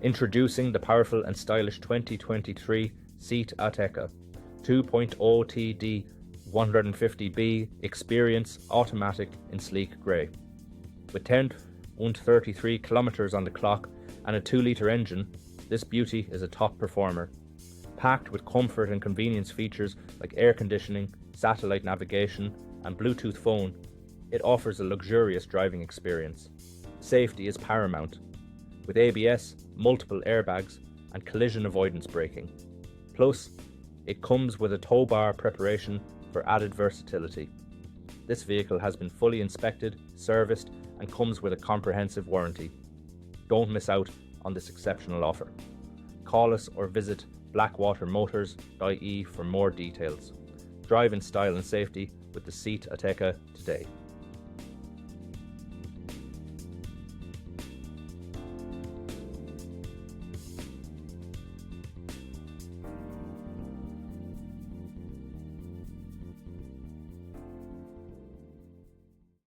Introducing the powerful and stylish 2023 SEAT Ateca 2.0TDI 150B Experience Automatic in sleek grey. With 10.33 kilometres on the clock and a 2-litre engine, this beauty is a top performer. Packed with comfort and convenience features like air conditioning, satellite navigation and Bluetooth phone, it offers a luxurious driving experience. Safety is paramount, with ABS, multiple airbags and collision avoidance braking. Plus, it comes with a Towbar Preparation for added versatility. This vehicle has been fully inspected, serviced and comes with a comprehensive warranty. Don't miss out on this exceptional offer. Call us or visit blackwatermotors.ie for more details. Drive in style and safety with the SEAT Ateca today.